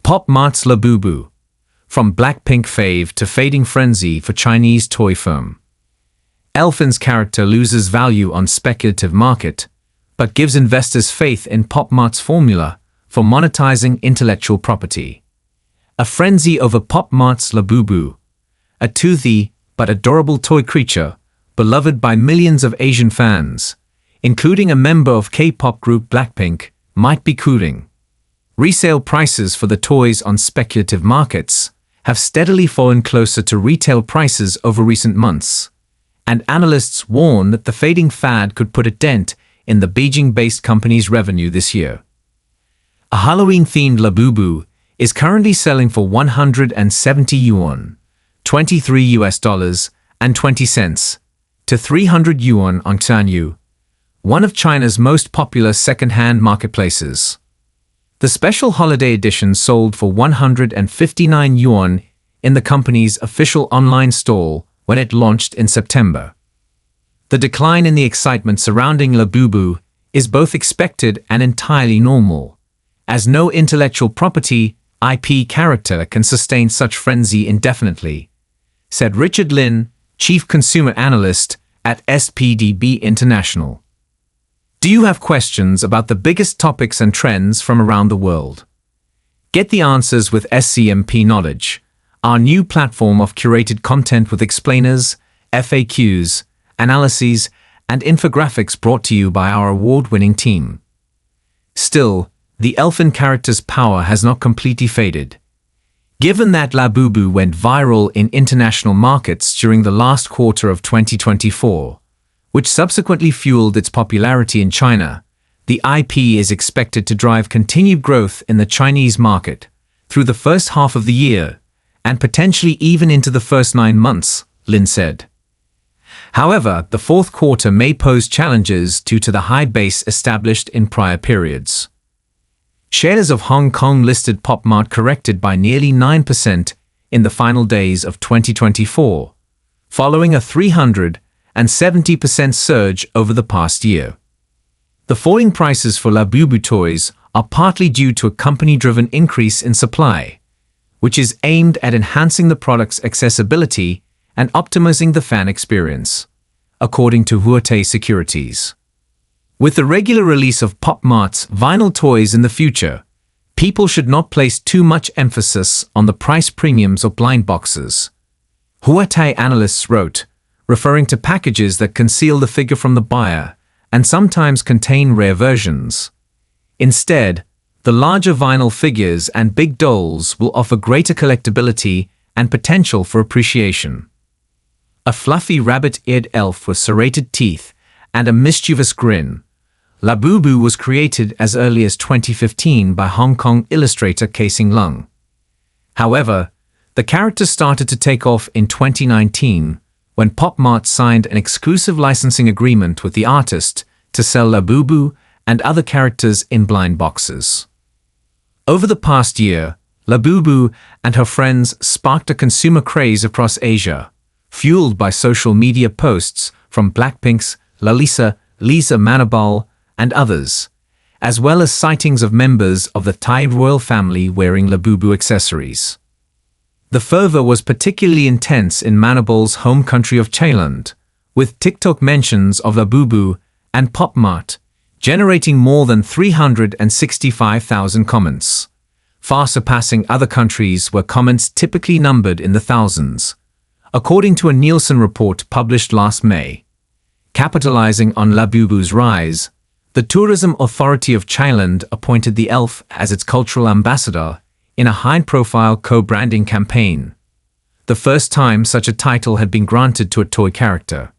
Pop Mart's Labubu, from Blackpink fave to fading frenzy for Chinese toy firm. Elfin's character loses value on speculative market, but gives investors faith in Pop Mart's formula for monetizing intellectual property. A frenzy over Pop Mart's Labubu, a toothy but adorable toy creature beloved by millions of Asian fans, including a member of K-pop group Blackpink, might be cooling. Resale prices for the toys on speculative markets have steadily fallen closer to retail prices over recent months, and analysts warn that the fading fad could put a dent in the Beijing-based company's revenue this year. A Halloween-themed Labubu is currently selling for 170 yuan, $23.20, to 300 yuan on Xianyu, one of China's most popular second-hand marketplaces. The special holiday edition sold for 159 yuan in the company's official online store when it launched in September. The decline in the excitement surrounding Labubu is both expected and entirely normal, as no intellectual property IP character can sustain such frenzy indefinitely, said Richard Lin, chief consumer analyst at SPDB International. Do you have questions about the biggest topics and trends from around the world? Get the answers with SCMP Knowledge, our new platform of curated content with explainers, FAQs, analyses, and infographics brought to you by our award-winning team. Still, the Elfin character's power has not completely faded. Given that Labubu went viral in international markets during the last quarter of 2024, which subsequently fueled its popularity in China, the IP is expected to drive continued growth in the Chinese market through the first half of the year, and potentially even into the first 9 months, Lin said. However, the fourth quarter may pose challenges due to the high base established in prior periods. Shares of Hong Kong-listed Pop Mart corrected by nearly 9% in the final days of 2024, following a 370% surge over the past year. The falling prices for Labubu toys are partly due to a company-driven increase in supply, which is aimed at enhancing the product's accessibility and optimizing the fan experience, according to Huatai Securities. With the regular release of Pop Mart's vinyl toys in the future, people should not place too much emphasis on the price premiums of blind boxes, Huatai analysts wrote, referring to packages that conceal the figure from the buyer and sometimes contain rare versions. Instead, the larger vinyl figures and big dolls will offer greater collectability and potential for appreciation. A fluffy rabbit-eared elf with serrated teeth and a mischievous grin, Labubu was created as early as 2015 by Hong Kong illustrator Casing Lung. However, the character started to take off in 2019 when Pop Mart signed an exclusive licensing agreement with the artist to sell Labubu and other characters in blind boxes. Over the past year, Labubu and her friends sparked a consumer craze across Asia, fueled by social media posts from Blackpink's Lisa Manabal and others, as well as sightings of members of the Thai royal family wearing Labubu accessories. The fervor was particularly intense in Manabal's home country of Thailand, with TikTok mentions of Labubu and Pop Mart generating more than 365,000 comments, far surpassing other countries where comments typically numbered in the thousands, according to a Nielsen report published last May. Capitalizing on Labubu's rise, the Tourism Authority of Thailand appointed the elf as its cultural ambassador in a high-profile co-branding campaign, the first time such a title had been granted to a toy character.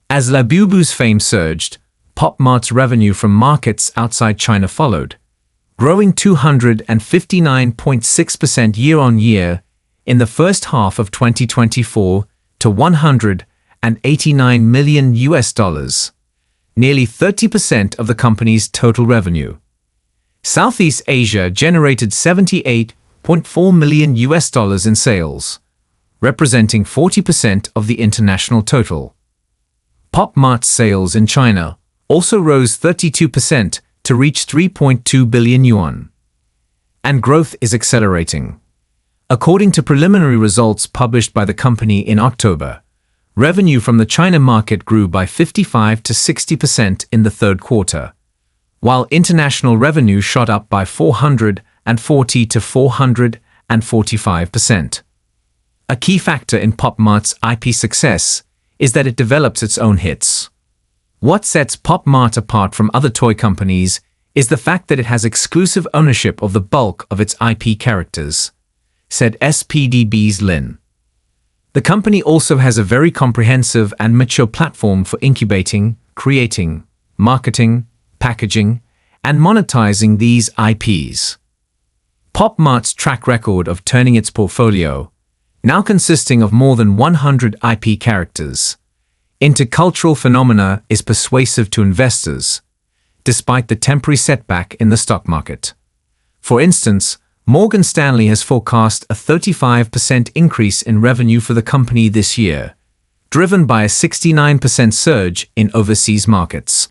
As Labubu's fame surged, Pop Mart's revenue from markets outside China followed, growing 259.6% year-on-year in the first half of 2024 to $189 million, nearly 30% of the company's total revenue. Southeast Asia generated $78.4 million in sales, representing 40% of the international total. Pop Mart's sales in China also rose 32% to reach 3.2 billion yuan. and growth is accelerating. According to preliminary results published by the company in October, revenue from the China market grew by 55 to 60% in the third quarter, while international revenue shot up by 440 to 445%. A key factor in Pop Mart's IP success is that it develops its own hits. What sets Pop Mart apart from other toy companies is the fact that it has exclusive ownership of the bulk of its IP characters, said SPDB's Lin. The company also has a very comprehensive and mature platform for incubating, creating, marketing, packaging, and monetizing these IPs. Pop Mart's track record of turning its portfolio, now consisting of more than 100 IP characters, into cultural phenomena is persuasive to investors, despite the temporary setback in the stock market. For instance, Morgan Stanley has forecast a 35% increase in revenue for the company this year, driven by a 69% surge in overseas markets.